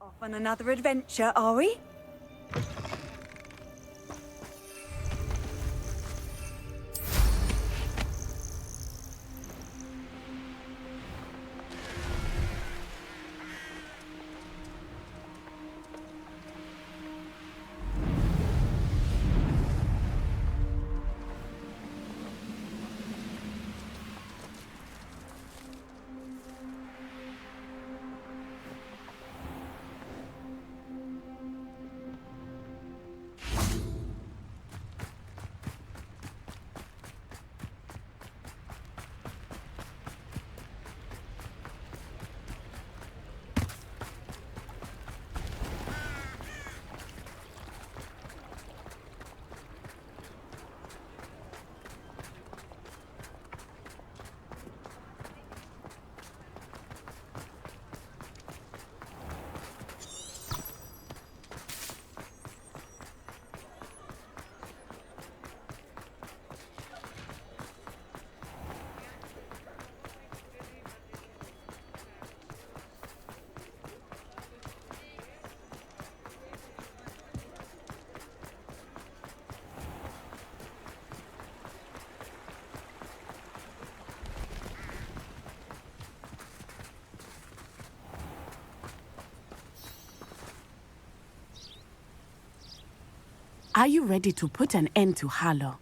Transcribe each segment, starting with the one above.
Off on another adventure, are we? Are you ready to put an end to Harlow?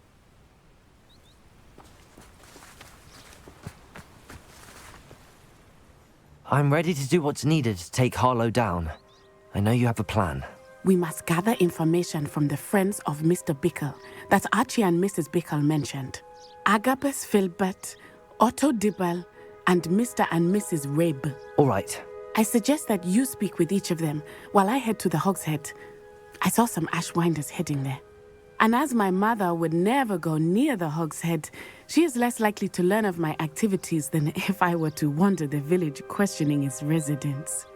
I'm ready to do what's needed to take Harlow down. I know you have a plan. We must gather information from the friends of Mr. Bickle that Archie and Mrs. Bickle mentioned. Agabus Filbert, Otto Dibble, and Mr. and Mrs. Rabe. All right. I suggest that you speak with each of them while I head to the Hogshead. I saw some Ashwinders heading there. And as my mother would never go near the Hogshead, she is less likely to learn of my activities than if I were to wander the village questioning its residents.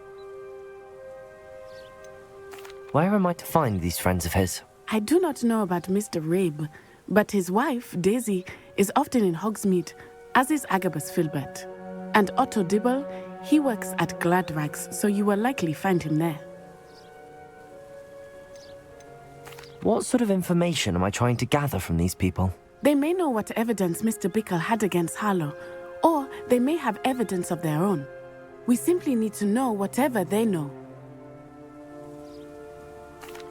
Where am I to find these friends of his? I do not know about Mr. Rabe, but his wife, Daisy, is often in Hogsmeade, as is Agabus Filbert. And Otto Dibble, he works at Gladrags, so you will likely find him there. What sort of information am I trying to gather from these people? They may know what evidence Mr. Bickle had against Harlow, or they may have evidence of their own. We simply need to know whatever they know.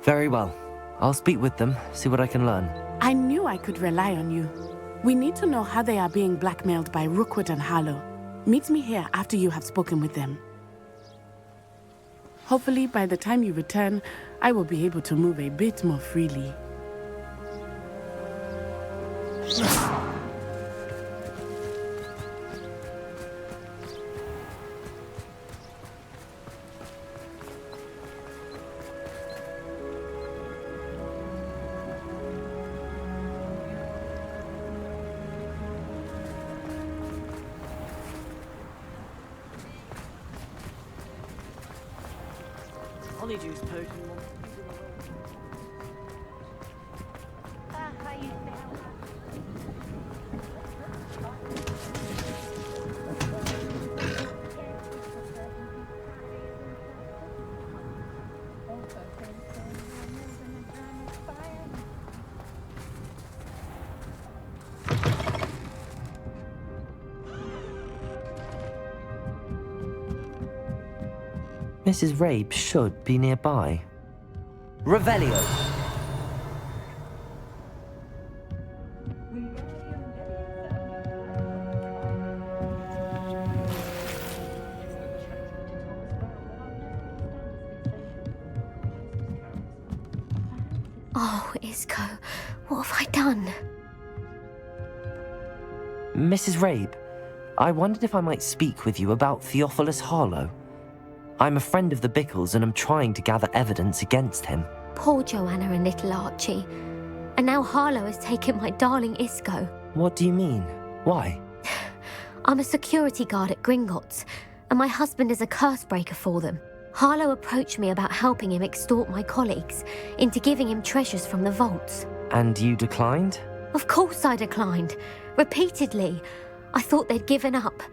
Very well. I'll speak with them, see what I can learn. I knew I could rely on you. We need to know how they are being blackmailed by Rookwood and Harlow. Meet me here after you have spoken with them. Hopefully, by the time you return, I will be able to move a bit more freely. Honeydews potion. Mrs. Rabe should be nearby. Revelio! Oh, Isco, what have I done? Mrs. Rabe, I wondered if I might speak with you about Theophilus Harlow. I'm a friend of the Bickles and I'm trying to gather evidence against him. Poor Joanna and little Archie. And now Harlow has taken my darling Isco. What do you mean? Why? I'm a security guard at Gringotts, and my husband is a curse breaker for them. Harlow approached me about helping him extort my colleagues into giving him treasures from the vaults. And you declined? Of course I declined. Repeatedly. I thought they'd given up,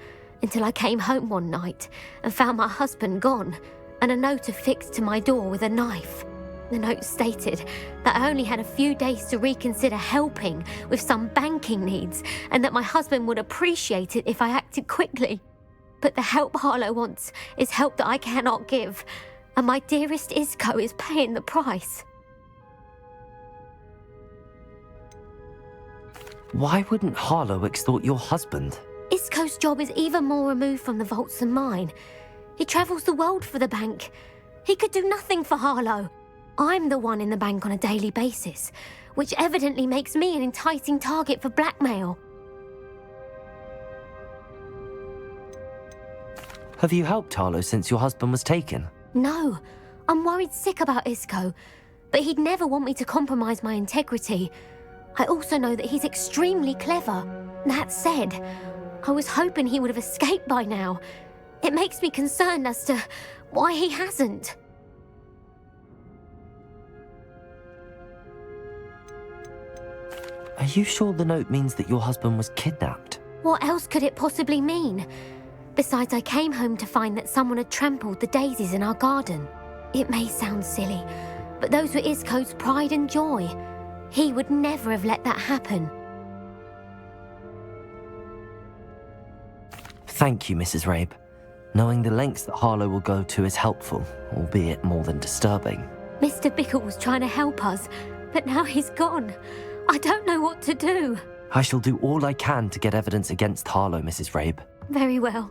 until I came home one night and found my husband gone, and a note affixed to my door with a knife. The note stated that I only had a few days to reconsider helping with some banking needs and that my husband would appreciate it if I acted quickly. But the help Harlow wants is help that I cannot give, and my dearest Isco is paying the price. Why wouldn't Harlow extort your husband? Isco's job is even more removed from the vaults than mine. He travels the world for the bank. He could do nothing for Harlow. I'm the one in the bank on a daily basis, which evidently makes me an enticing target for blackmail. Have you helped Harlow since your husband was taken? No, I'm worried sick about Isco, but he'd never want me to compromise my integrity. I also know that he's extremely clever. That said, I was hoping he would have escaped by now. It makes me concerned as to why he hasn't. Are you sure the note means that your husband was kidnapped? What else could it possibly mean? Besides, I came home to find that someone had trampled the daisies in our garden. It may sound silly, but those were Isco's pride and joy. He would never have let that happen. Thank you, Mrs. Rabe. Knowing the lengths that Harlow will go to is helpful, albeit more than disturbing. Mr. Bickle was trying to help us, but now he's gone. I don't know what to do. I shall do all I can to get evidence against Harlow, Mrs. Rabe. Very well.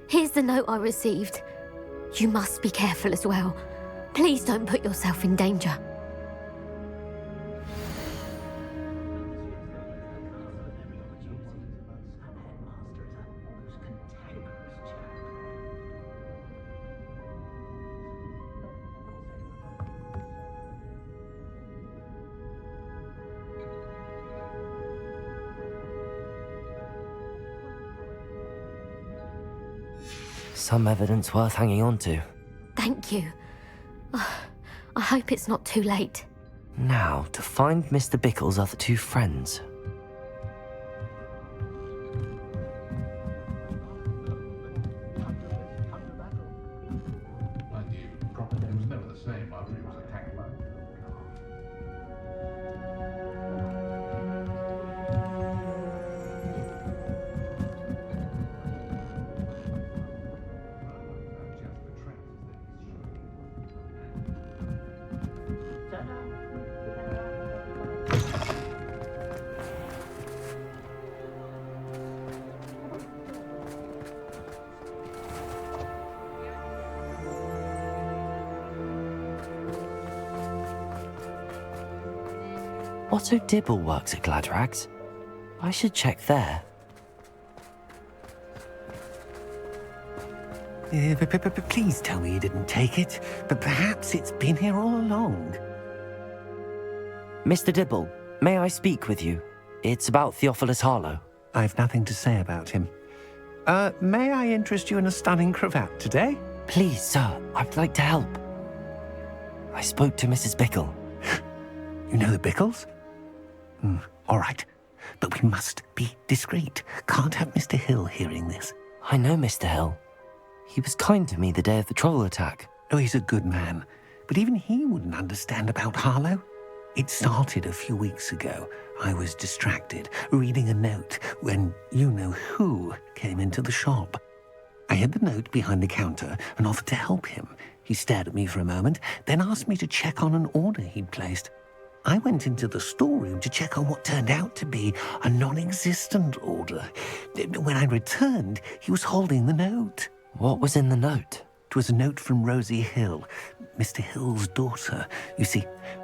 Here's the note I received. You must be careful as well. Please don't put yourself in danger. Some evidence worth hanging on to. Thank you. I hope it's not too late. Now, to find Mr. Bickle's other two friends. Otto Dibble works at Gladrags. I should check there. Please tell me you didn't take it, but perhaps it's been here all along. Mr. Dibble, may I speak with you? It's about Theophilus Harlow. I've nothing to say about him. May I interest you in a stunning cravat today? Please, sir, I'd like to help. I spoke to Mrs. Bickle. You know the Bickles? All right, but we must be discreet. Can't have Mr. Hill hearing this. I know Mr. Hill. He was kind to me the day of the troll attack. Oh, he's a good man, but even he wouldn't understand about Harlow. It started a few weeks ago. I was distracted, reading a note, when you-know-who came into the shop. I hid the note behind the counter and offered to help him. He stared at me for a moment, then asked me to check on an order he'd placed. I went into the storeroom to check on what turned out to be a non-existent order. When I returned, he was holding the note. What was in the note? It was a note from Rosie Hill, Mr. Hill's daughter. You see,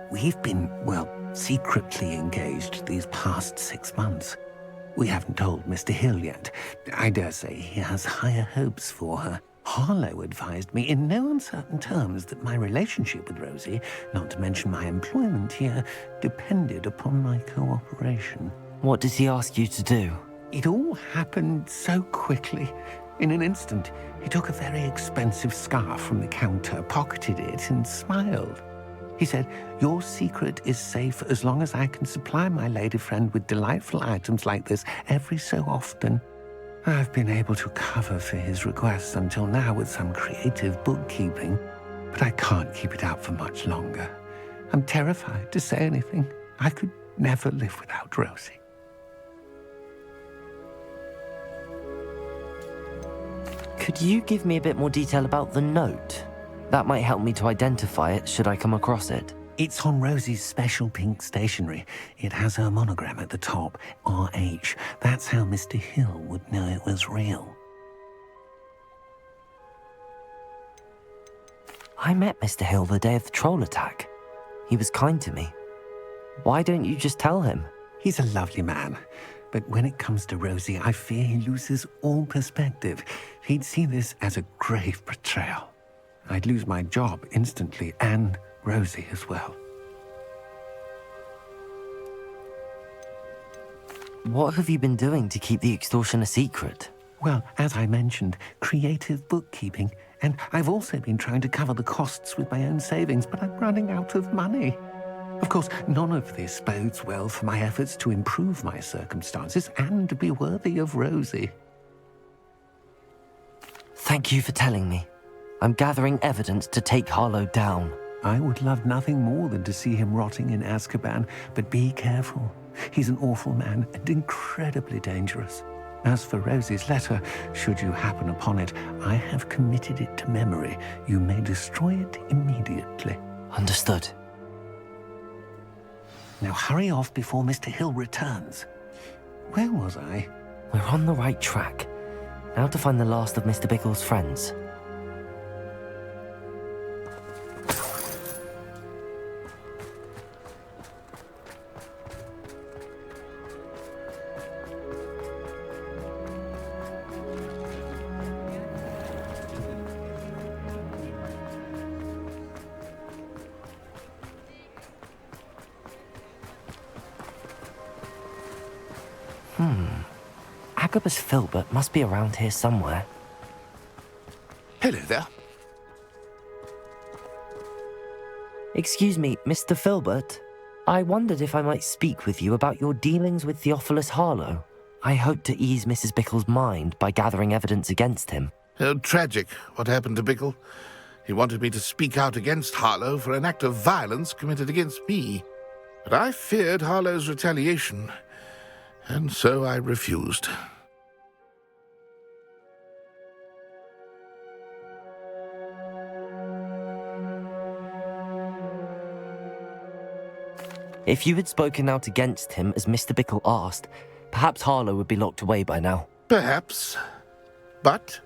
we've been, secretly engaged these past 6 months. We haven't told Mr. Hill yet. I dare say he has higher hopes for her. Harlow advised me in no uncertain terms that my relationship with Rosie, not to mention my employment here, depended upon my cooperation. What does he ask you to do? It all happened so quickly. In an instant, he took a very expensive scarf from the counter, pocketed it, and smiled. He said, "Your secret is safe as long as I can supply my lady friend with delightful items like this every so often." I've been able to cover for his requests until now with some creative bookkeeping. but I can't keep it out for much longer. I'm terrified to say anything. I could never live without Rosie. Could you give me a bit more detail about the note? That might help me to identify it should I come across it. It's on Rosie's special pink stationery. It has her monogram at the top, RH. That's how Mr. Hill would know it was real. I met Mr. Hill the day of the troll attack. He was kind to me. Why don't you just tell him? He's a lovely man. But when it comes to Rosie, I fear he loses all perspective. He'd see this as a grave betrayal. I'd lose my job instantly, and Rosie as well. What have you been doing to keep the extortion a secret? Well, as I mentioned, creative bookkeeping. And I've also been trying to cover the costs with my own savings, but I'm running out of money. Of course, none of this bodes well for my efforts to improve my circumstances and be worthy of Rosie. Thank you for telling me. I'm gathering evidence to take Harlow down. I would love nothing more than to see him rotting in Azkaban, but be careful. He's an awful man and incredibly dangerous. As for Rosie's letter, should you happen upon it, I have committed it to memory. You may destroy it immediately. Understood. Now hurry off before Mr. Hill returns. Where was I? We're on the right track. Now to find the last of Mr. Bickle's friends. Agabus Filbert must be around here somewhere. Hello there. Excuse me, Mr. Filbert. I wondered if I might speak with you about your dealings with Theophilus Harlow. I hope to ease Mrs. Bickle's mind by gathering evidence against him. Oh, tragic what happened to Bickle. He wanted me to speak out against Harlow for an act of violence committed against me. But I feared Harlow's retaliation, and so I refused. If you had spoken out against him as Mr. Bickle asked, perhaps Harlow would be locked away by now. Perhaps. But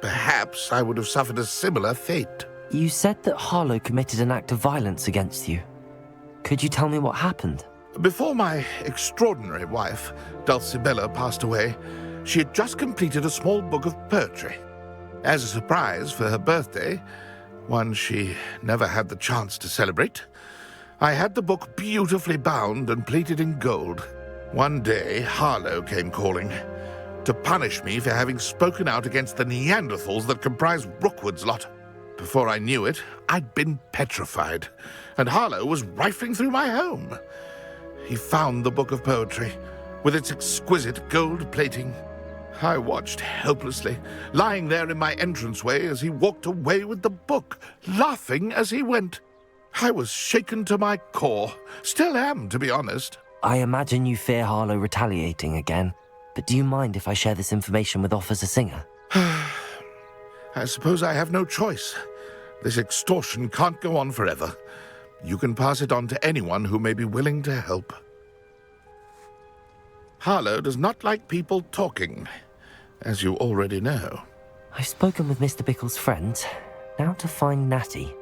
perhaps I would have suffered a similar fate. You said that Harlow committed an act of violence against you. Could you tell me what happened? Before my extraordinary wife, Dulcibella, passed away, she had just completed a small book of poetry. As a surprise for her birthday, one she never had the chance to celebrate, I had the book beautifully bound and plated in gold. One day, Harlow came calling to punish me for having spoken out against the Neanderthals that comprise Rookwood's lot. Before I knew it, I'd been petrified, and Harlow was rifling through my home. He found the book of poetry, with its exquisite gold plating. I watched helplessly, lying there in my entranceway as he walked away with the book, laughing as he went. I was shaken to my core. Still am, to be honest. I imagine you fear Harlow retaliating again, but do you mind if I share this information with Officer Singer? I suppose I have no choice. This extortion can't go on forever. You can pass it on to anyone who may be willing to help. Harlow does not like people talking, as you already know. I've spoken with Mr. Bickle's friends. Now to find Natty.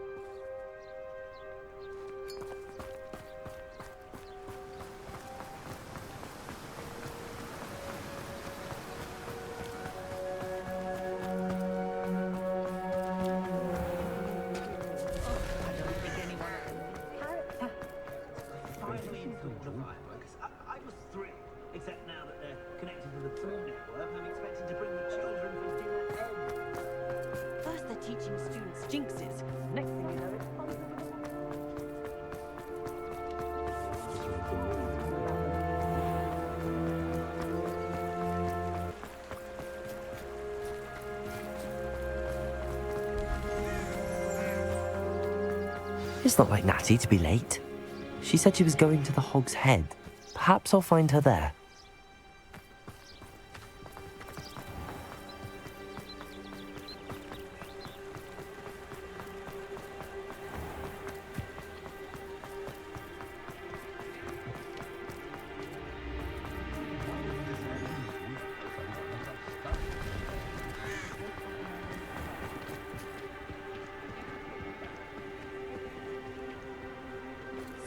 Except now that they're connected to the Boom network, I'm expected to bring the children for dinner. First they're teaching students jinxes, next It's not like Natty to be late. She said she was going to the Hog's Head. Perhaps I'll find her there.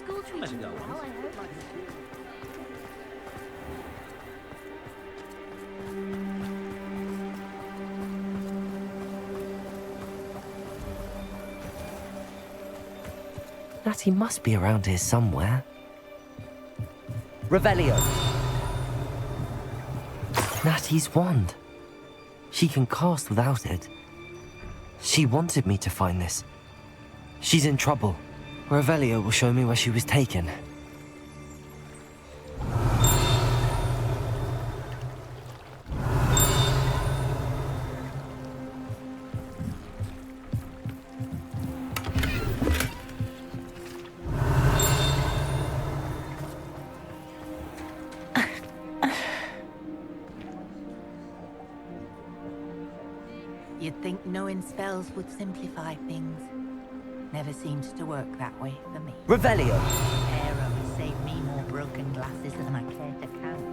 School treating you well, I hope. Natty must be around here somewhere. Revelio! Natty's wand. She can cast without it. She wanted me to find this. She's in trouble. Revelio will show me where she was taken. You'd think knowing spells would simplify things. Never seems to work that way for me. Revelio! Arrow has saved me more broken glasses than I care to count.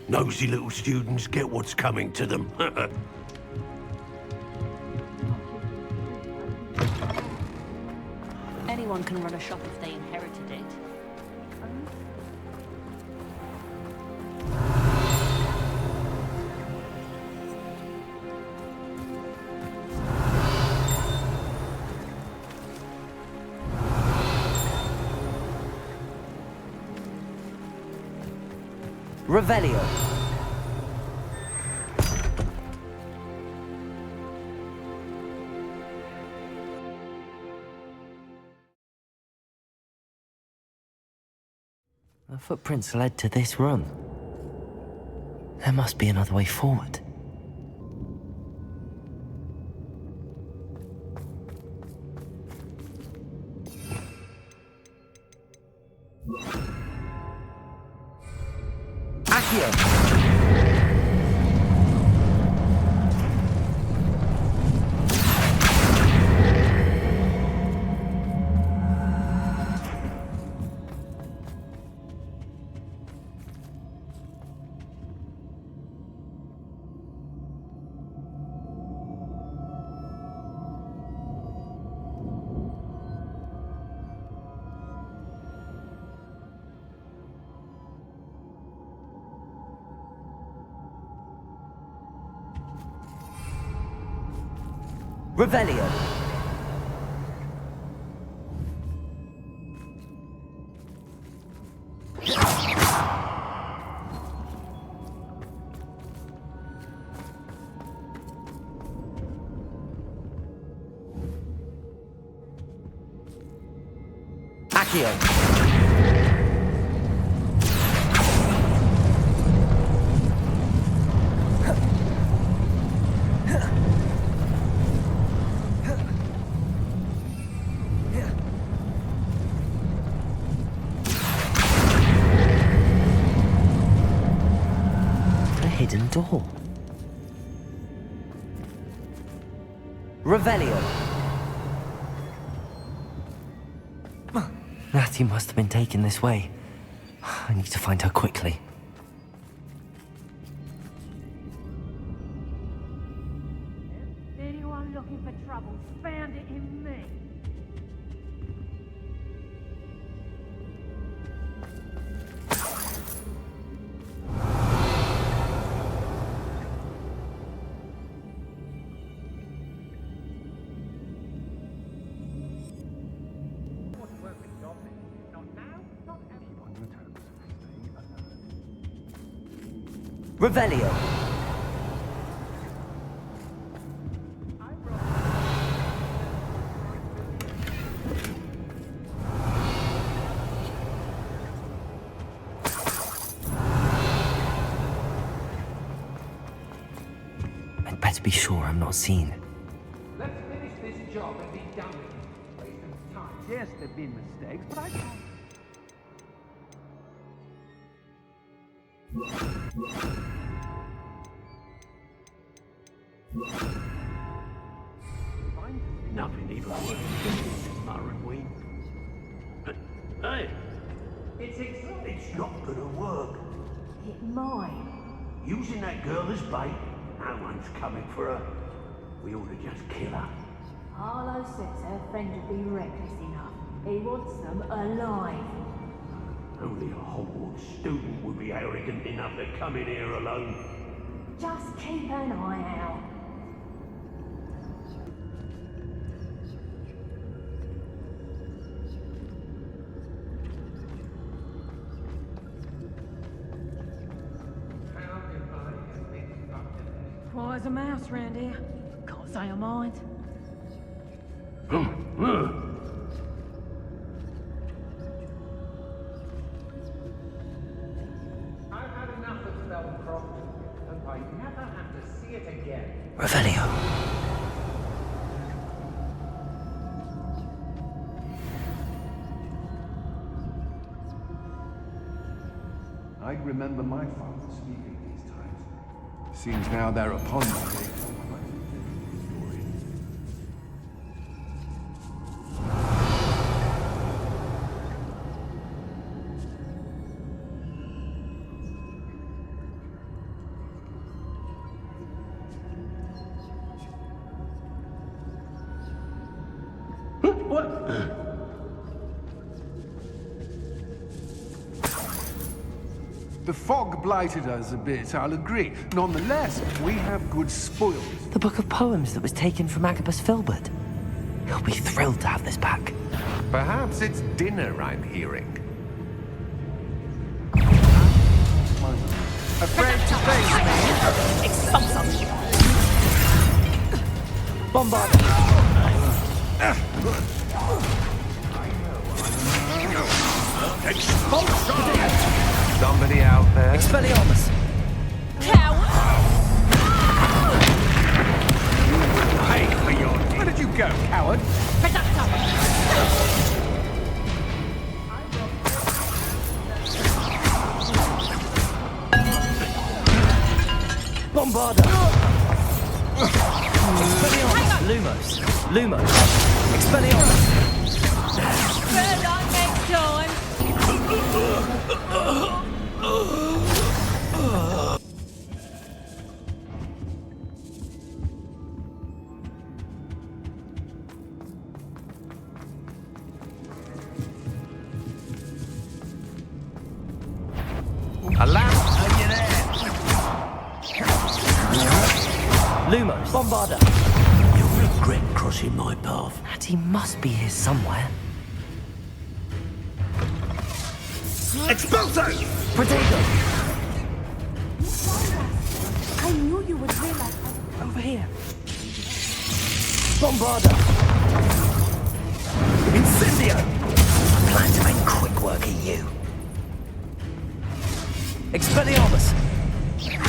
Nosy little students get what's coming to them. Anyone can run a shop if they inherited it. Revelio! The footprints led to this room. There must be another way forward. Accio! Revelio! Accio! Hidden door. Revelio. Natty must have been taken this way. I need to find her quickly. Anyone looking for trouble, found it in me. Revelio. be sure I'm not seen. Let's finish this job and be done with it. Waste of time. Yes, there've been mistakes, but I can't. Nothing even worse than Marrenweed. Hey! It's not gonna work. It might. Using that girl as bait, no one's coming for her. We ought to just kill her. Harlow says her friend would be reckless enough. He wants them alive. Only a Hogwarts student would be arrogant enough to come in here alone. Just keep an eye out. Quiet as a mouse round here. Can't say I mind. I've had enough of Spellcroft. Hope I never have to see it again. Revelio. I'd remember my father speaking these times. Seems now they're upon me. The fog blighted us a bit, I'll agree. Nonetheless, we have good spoils. The book of poems that was taken from Agabus Filbert. He'll be thrilled to have this back. Perhaps it's dinner I'm hearing. Afraid to face me? Expulsum! Bombard! Somebody out there? Expelliarmus! Coward! Pay for your deed. Where did you go, coward? Bombarda! Expelliarmus! Lumos! Lumos! Expelliarmus! Bird on next time! A lamp? Are you there? Lumos! Bombarda! You'll regret crossing my path. Natty must be here somewhere. Expulso! Protego! I knew you would realize. Over here. Bombarda! Incendio! I plan to make quick work of you. Expelliarmus!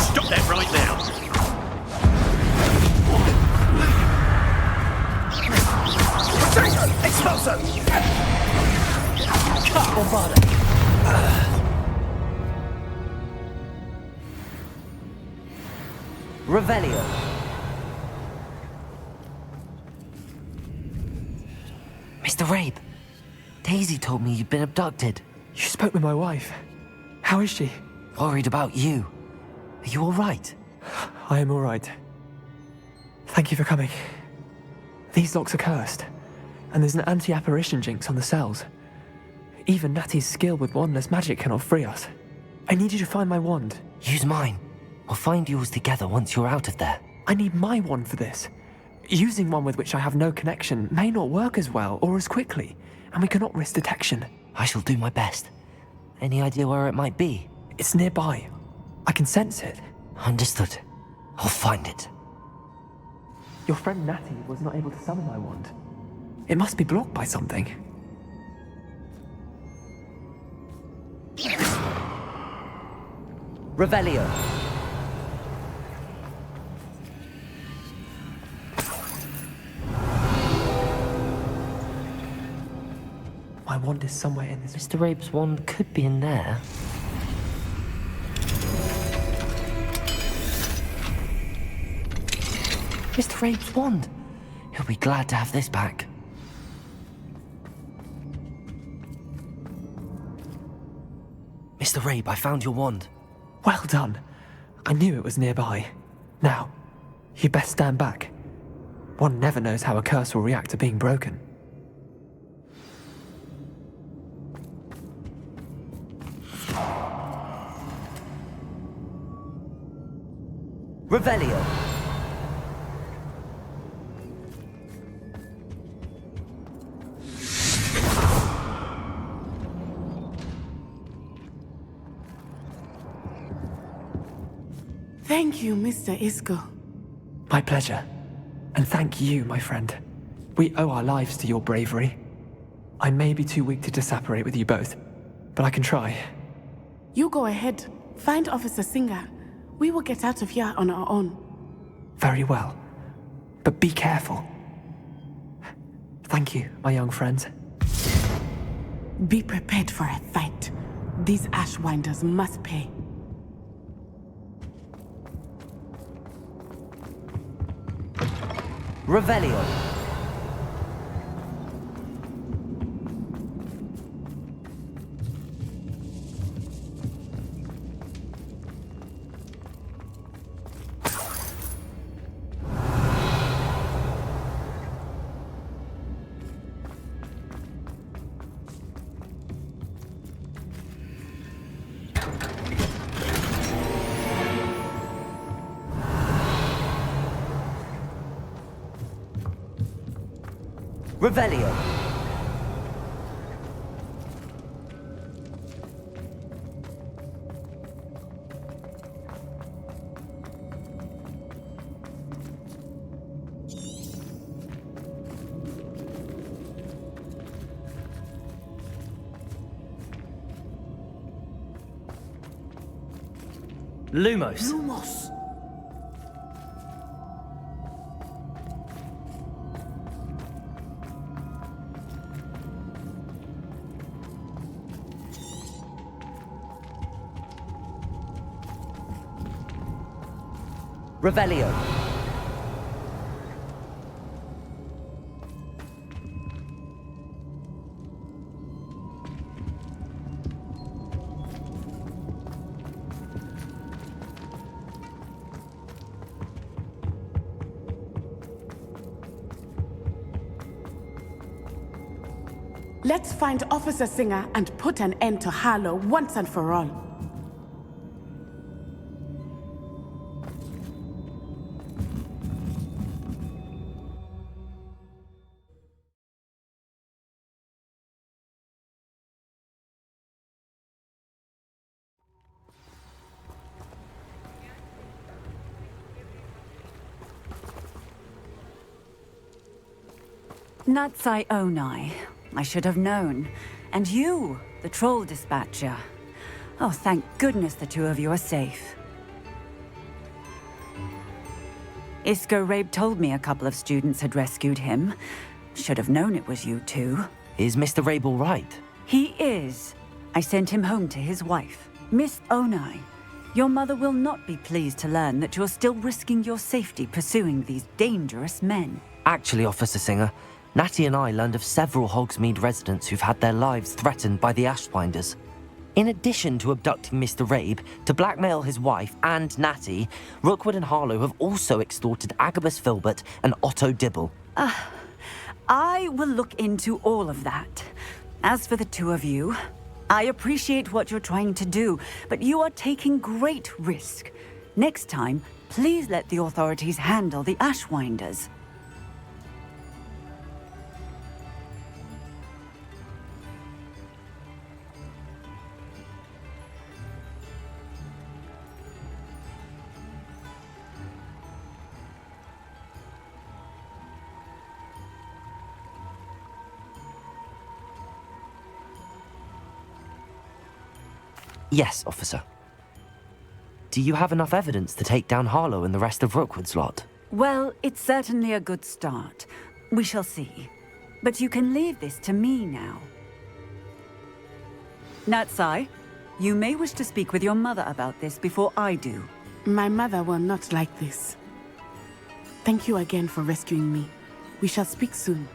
Stop that right now! Protego! Expulso! Bombarda! Revelio. Mr. Rabe, Daisy told me you'd been abducted. You spoke with my wife. How is she? Worried about you. Are you all right? I am all right. Thank you for coming. These locks are cursed, and there's an anti-apparition jinx on the cells. Even Natty's skill with wandless magic cannot free us. I need you to find my wand. Use mine. We'll find yours together once you're out of there. I need my wand for this. Using one with which I have no connection may not work as well or as quickly, and we cannot risk detection. I shall do my best. Any idea where it might be? It's nearby. I can sense it. Understood. I'll find it. Your friend Natty was not able to summon my wand. It must be blocked by something. Revelio. my wand is somewhere in this... Mr. Rabe's wand could be in there. Mr. Rabe's wand! He'll be glad to have this back. Mr. Rabe, I found your wand. Well done. I knew it was nearby. Now, you best stand back. One never knows how a curse will react to being broken. Revelio. Thank you, Mr. Isco. My pleasure. And thank you, my friend. We owe our lives to your bravery. I may be too weak to disapparate with you both, but I can try. You go ahead. Find Officer Singer. We will get out of here on our own. Very well. But be careful. Thank you, my young friends. Be prepared for a fight. These Ashwinders must pay. Revelio. Revelio. Lumos. Lumos. Revelio. Let's find Officer Singer and put an end to Harlow once and for all. Natsai Onai. I should have known. And you, the troll dispatcher. Oh, thank goodness the two of you are safe. Isco Rabe told me a couple of students had rescued him. Should have known it was you two. Is Mr. Rabe all right? He is. I sent him home to his wife. Miss Onai, your mother will not be pleased to learn that you're still risking your safety pursuing these dangerous men. Actually, Officer Singer, Natty and I learned of several Hogsmeade residents who've had their lives threatened by the Ashwinders. In addition to abducting Mr. Rabe to blackmail his wife and Natty, Rookwood and Harlow have also extorted Agabus Filbert and Otto Dibble. I will look into all of that. As for the two of you, I appreciate what you're trying to do, but you are taking great risk. Next time, please let the authorities handle the Ashwinders. Yes, officer. Do you have enough evidence to take down Harlow and the rest of Rookwood's lot? Well, it's certainly a good start. We shall see. But you can leave this to me now. Natsai, you may wish to speak with your mother about this before I do. My mother will not like this. Thank you again for rescuing me. We shall speak soon.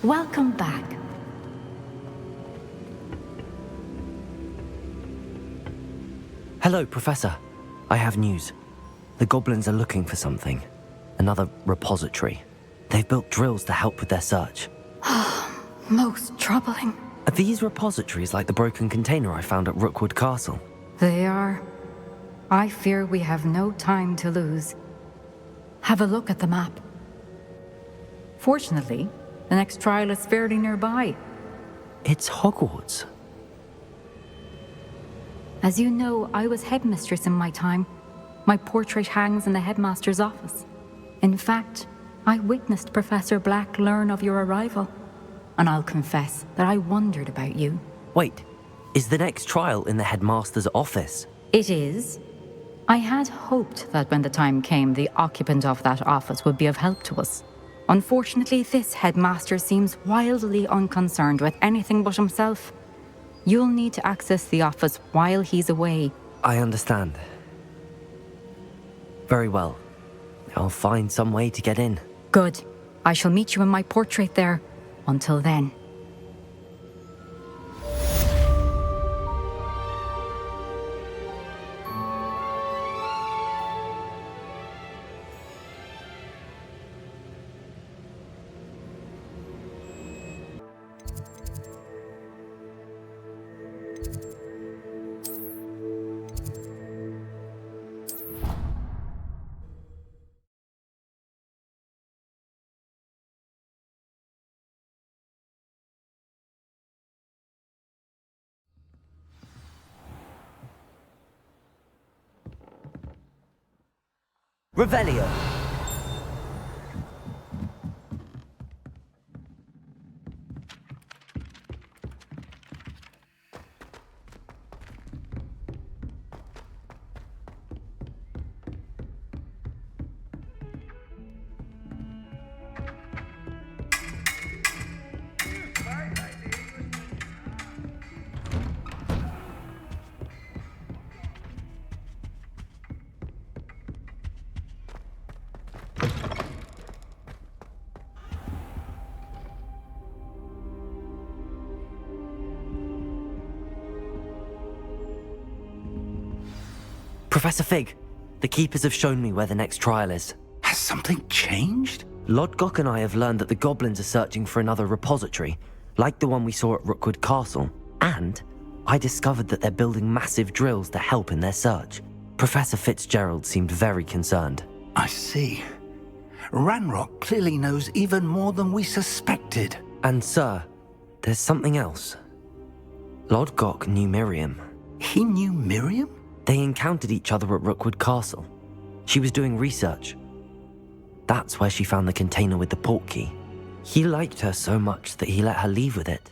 Welcome back. Hello, Professor. I have news. The goblins are looking for something. Another repository. They've built drills to help with their search. Most troubling. Are these repositories like the broken container I found at Rookwood Castle? They are. I fear we have no time to lose. Have a look at the map. Fortunately, the next trial is fairly nearby. It's Hogwarts. As you know, I was headmistress in my time. My portrait hangs in the headmaster's office. In fact, I witnessed Professor Black learn of your arrival. And I'll confess that I wondered about you. Wait, is the next trial in the headmaster's office? It is. I had hoped that when the time came, the occupant of that office would be of help to us. Unfortunately, this headmaster seems wildly unconcerned with anything but himself. You'll need to access the office while he's away. I understand. Very well. I'll find some way to get in. Good. I shall meet you in my portrait there. Until then. Revelio. Professor Fig, the Keepers have shown me where the next trial is. Has something changed? Lodgok and I have learned that the goblins are searching for another repository, like the one we saw at Rookwood Castle. And I discovered that they're building massive drills to help in their search. Professor Fitzgerald seemed very concerned. I see. Ranrock clearly knows even more than we suspected. And sir, there's something else. Lodgok knew Miriam. He knew Miriam? They encountered each other at Rookwood Castle. She was doing research. That's where she found the container with the portkey. He liked her so much that he let her leave with it,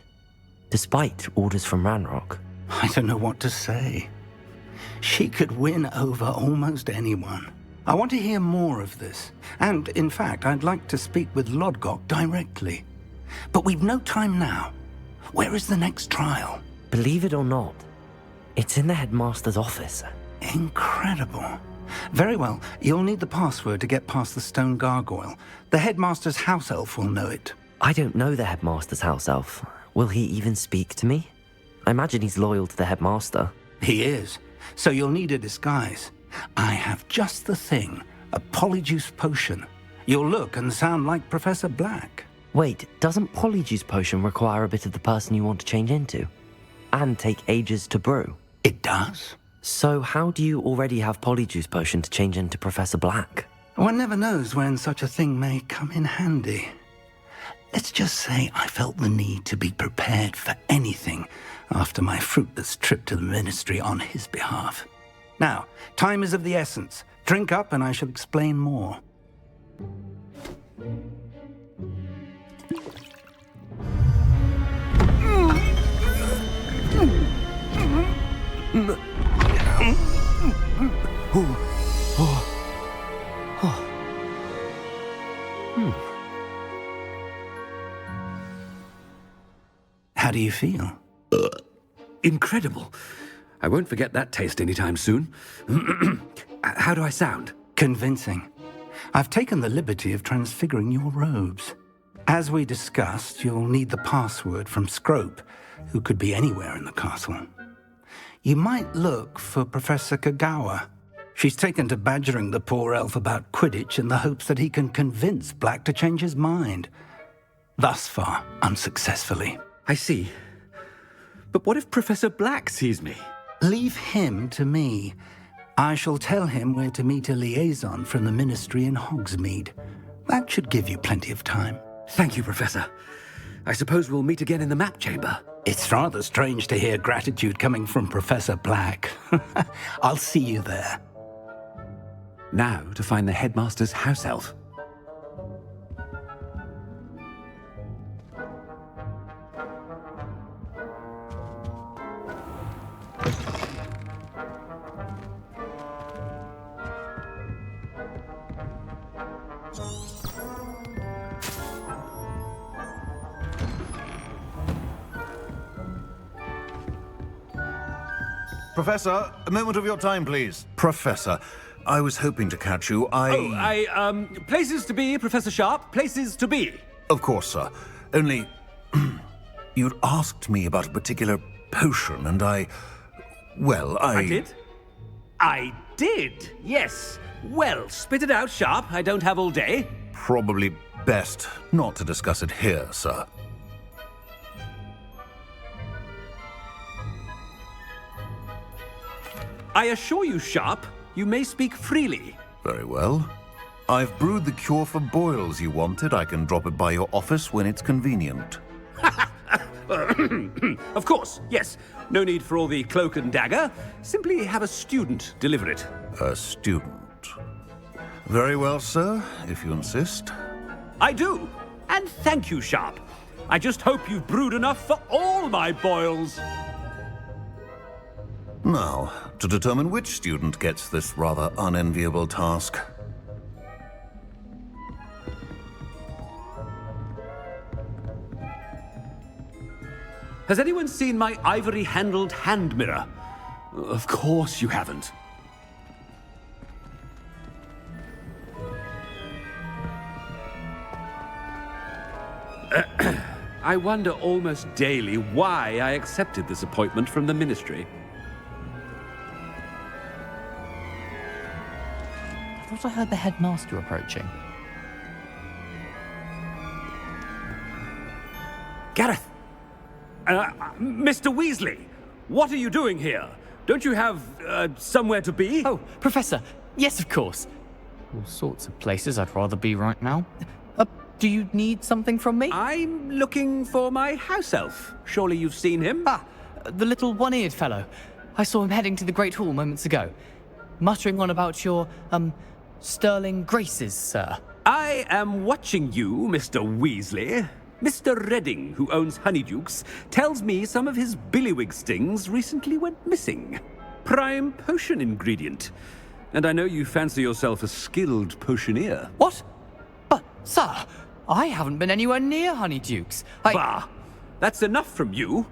despite orders from Ranrock. I don't know what to say. She could win over almost anyone. I want to hear more of this. And, in fact, I'd like to speak with Lodgok directly. But we've no time now. Where is the next trial? Believe it or not, it's in the headmaster's office. Incredible. Very well. You'll need the password to get past the stone gargoyle. The headmaster's house elf will know it. I don't know the headmaster's house elf. Will he even speak to me? I imagine he's loyal to the headmaster. He is. So you'll need a disguise. I have just the thing. A polyjuice potion. You'll look and sound like Professor Black. Wait, doesn't polyjuice potion require a bit of the person you want to change into? And take ages to brew? It does. So how do you already have polyjuice potion to change into Professor Black? One never knows when such a thing may come in handy. Let's just say I felt the need to be prepared for anything after my fruitless trip to the Ministry on his behalf. Now, time is of the essence. Drink up and I shall explain more. How do you feel? Incredible. I won't forget that taste anytime soon. How do I sound? Convincing. I've taken the liberty of transfiguring your robes. As we discussed, you'll need the password from Scrope, who could be anywhere in the castle. You might look for Professor Kagawa. She's taken to badgering the poor elf about Quidditch in the hopes that he can convince Black to change his mind. Thus far, unsuccessfully. I see. But what if Professor Black sees me? Leave him to me. I shall tell him where to meet a liaison from the Ministry in Hogsmeade. That should give you plenty of time. Thank you, Professor. I suppose we'll meet again in the map chamber. It's rather strange to hear gratitude coming from Professor Black. I'll see you there. Now to find the headmaster's house elf. Professor, a moment of your time, please. Professor, I was hoping to catch you. Places to be, Professor Sharp. Places to be. Of course, sir. Only, you'd asked me about a particular potion, and I did? I did, yes. Well, spit it out, Sharp. I don't have all day. Probably best not to discuss it here, sir. I assure you, Sharp, you may speak freely. Very well. I've brewed the cure for boils you wanted. I can drop it by your office when it's convenient. Of course, yes. No need for all the cloak and dagger. Simply have a student deliver it. A student? Very well, sir, if you insist. I do. And thank you, Sharp. I just hope you've brewed enough for all my boils. Now, to determine which student gets this rather unenviable task. Has anyone seen my ivory-handled hand mirror? Of course you haven't. I wonder almost daily why I accepted this appointment from the Ministry. I thought I heard the headmaster approaching. Gareth! Mr. Weasley! What are you doing here? Don't you have, somewhere to be? Oh, Professor! Yes, of course. All sorts of places I'd rather be right now. Do you need something from me? I'm looking for my house elf. Surely you've seen him? Ah, the little one-eared fellow. I saw him heading to the Great Hall moments ago. Muttering on about your, sterling graces, sir. I am watching you, Mr. Weasley. Mr. Redding, who owns Honeydukes, tells me some of his billywig stings recently went missing. Prime potion ingredient. And I know you fancy yourself a skilled potioneer. What? But, sir, I haven't been anywhere near Honeydukes. Bah! That's enough from you.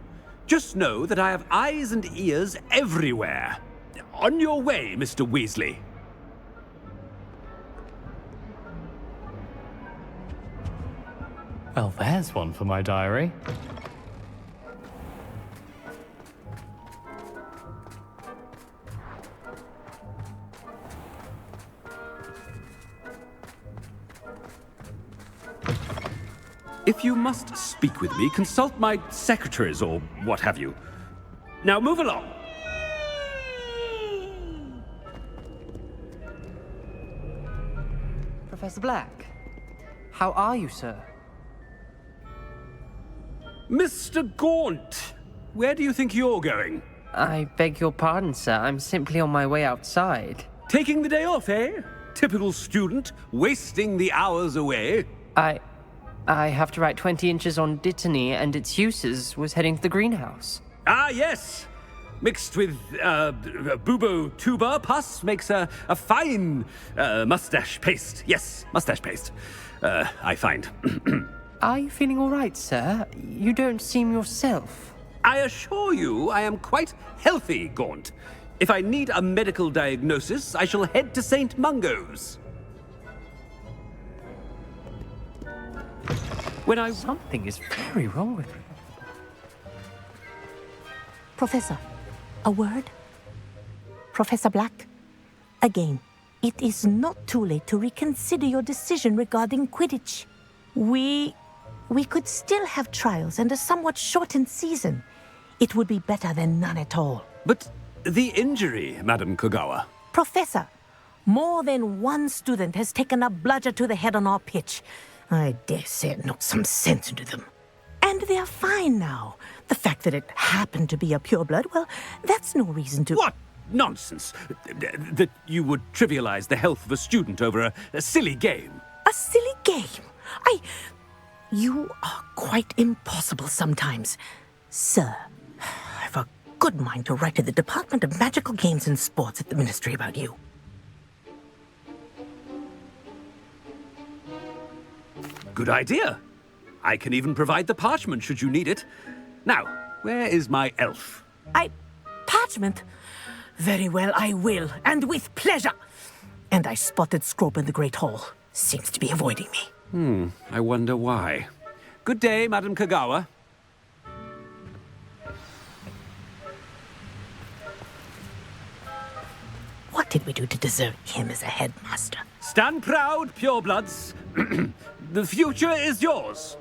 Just know that I have eyes and ears everywhere. On your way, Mr. Weasley. Well, there's one for my diary. If you must speak with me, consult my secretaries or what have you. Now move along. Professor Black, how are you, sir? Mr. Gaunt, where do you think you're going? I beg your pardon, sir. I'm simply on my way outside. Taking the day off, eh? Typical student, wasting the hours away. I have to write 20 inches on Dittany and its uses. Was heading to the greenhouse. Ah, yes. Mixed with bubo tuber pus makes a fine mustache paste. Yes, mustache paste. I find. Are you feeling all right, sir? You don't seem yourself. I assure you I am quite healthy, Gaunt. If I need a medical diagnosis, I shall head to St. Mungo's. Something is very wrong with me. Professor, a word? Professor Black, again, it is not too late to reconsider your decision regarding Quidditch. We could still have trials and a somewhat shortened season. It would be better than none at all. But the injury, Madam Kogawa. Professor, more than one student has taken a bludger to the head on our pitch. I dare say it knocked some sense into them. And they're fine now. The fact that it happened to be a pureblood, well, that's no reason to... What nonsense! That you would trivialize the health of a student over a silly game. A silly game? You are quite impossible sometimes. Sir, I've a good mind to write to the Department of Magical Games and Sports at the Ministry about you. Good idea. I can even provide the parchment should you need it. Now, where is my elf? Parchment? Very well, I will, and with pleasure. And I spotted Scrope in the Great Hall. Seems to be avoiding me. I wonder why. Good day, Madam Kogawa. What did we do to deserve him as a headmaster? Stand proud, purebloods. The future is yours.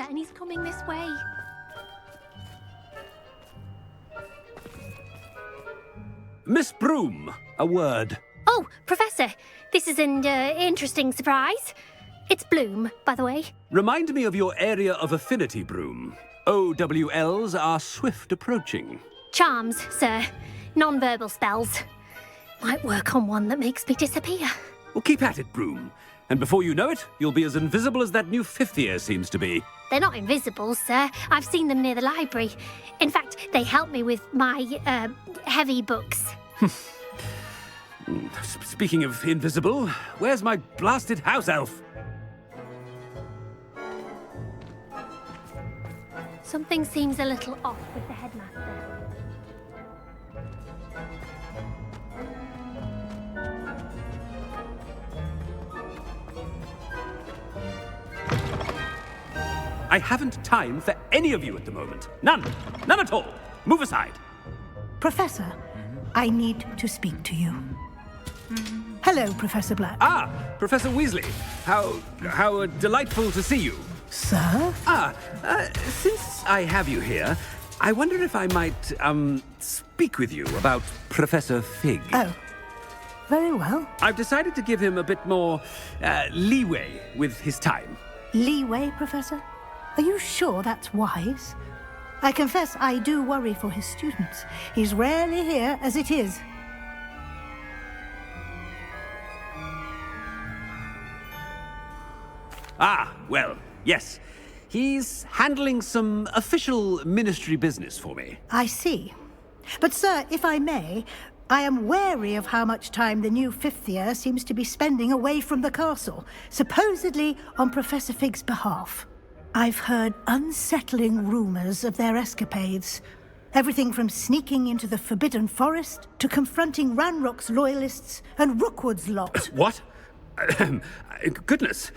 And he's coming this way. Miss Broom, a word. Oh, Professor, this is an interesting surprise. It's Bloom, by the way. Remind me of your area of affinity, Broom. OWLs are swift approaching. Charms, sir. Non-verbal spells. Might work on one that makes me disappear. Well, keep at it, Broom. And before you know it, you'll be as invisible as that new fifth year seems to be. They're not invisible, sir. I've seen them near the library. In fact, they help me with my, heavy books. Speaking of invisible, where's my blasted house elf? Something seems a little off with the headmaster. I haven't time for any of you at the moment. None. None at all. Move aside. Professor, I need to speak to you. Hello, Professor Black. Ah, Professor Weasley. How delightful to see you. Sir? Since I have you here, I wonder if I might, speak with you about Professor Fig. Oh, very well. I've decided to give him a bit more, leeway with his time. Leeway, Professor? Are you sure that's wise? I confess I do worry for his students. He's rarely here as it is. Ah, well, yes. He's handling some official ministry business for me. I see. But, sir, if I may, I am wary of how much time the new fifth year seems to be spending away from the castle, supposedly on Professor Fig's behalf. I've heard unsettling rumors of their escapades. Everything from sneaking into the Forbidden Forest to confronting Ranrock's loyalists and Rookwood's lot. What? Goodness.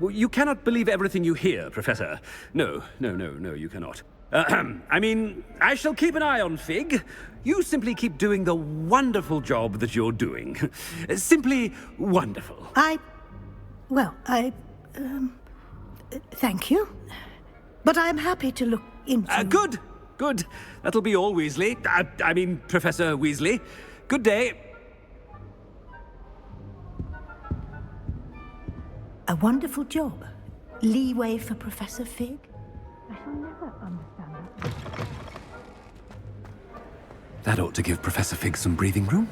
You cannot believe everything you hear, Professor. No, you cannot. I mean, I shall keep an eye on Fig. You simply keep doing the wonderful job that you're doing. Simply wonderful. Thank you. But I'm happy to look into... Good. That'll be all, Weasley. I mean, Professor Weasley. Good day. A wonderful job. Leeway for Professor Fig? I shall never understand that. That ought to give Professor Fig some breathing room.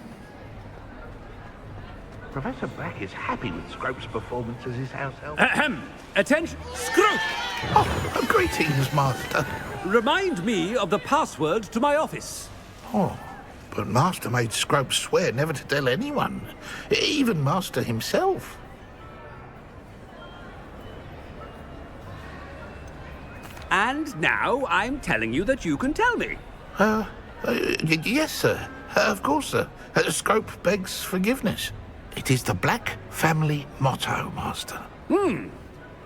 Professor Black is happy with Scrope's performance as his house elf. Attention, Scrope! Oh, greetings, Master. Remind me of the password to my office. Oh, but Master made Scrope swear never to tell anyone, even Master himself. And now I'm telling you that you can tell me. Yes, sir. Of course, sir. Scrope begs forgiveness. It is the Black family motto, Master.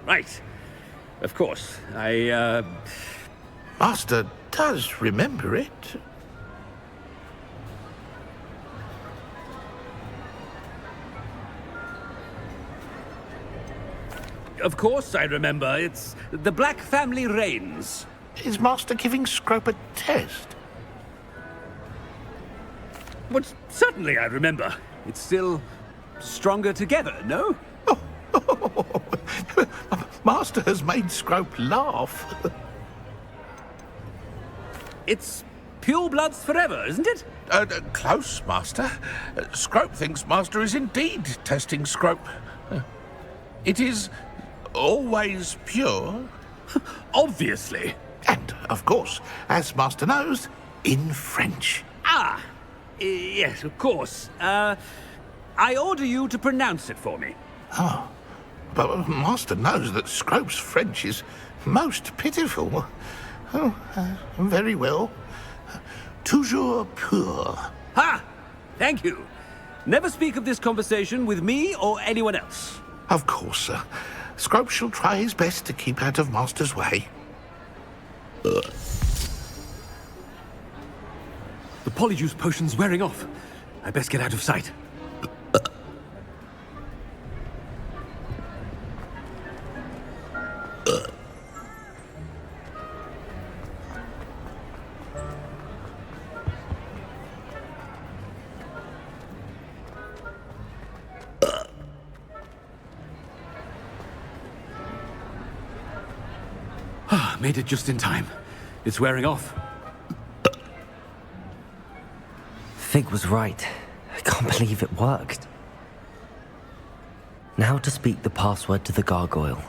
Right. Of course. Master does remember it. Of course I remember. It's the Black family reigns. Is Master giving Scrope a test? But certainly I remember. It's still stronger together, no? Master has made Scrope laugh. It's pure bloods forever, isn't it? Close, Master. Scrope thinks Master is indeed testing Scrope. It is always pure. Obviously. And, of course, as Master knows, in French. Yes, of course. I order you to pronounce it for me. Oh, but Master knows that Scrope's French is most pitiful. Oh, very well. Toujours pur. Ha! Thank you. Never speak of this conversation with me or anyone else. Of course, sir. Scrope shall try his best to keep out of Master's way. The polyjuice potion's wearing off. I best get out of sight. Made it just in time. It's wearing off. Fig was right. I can't believe it worked. Now to speak the password to the gargoyle.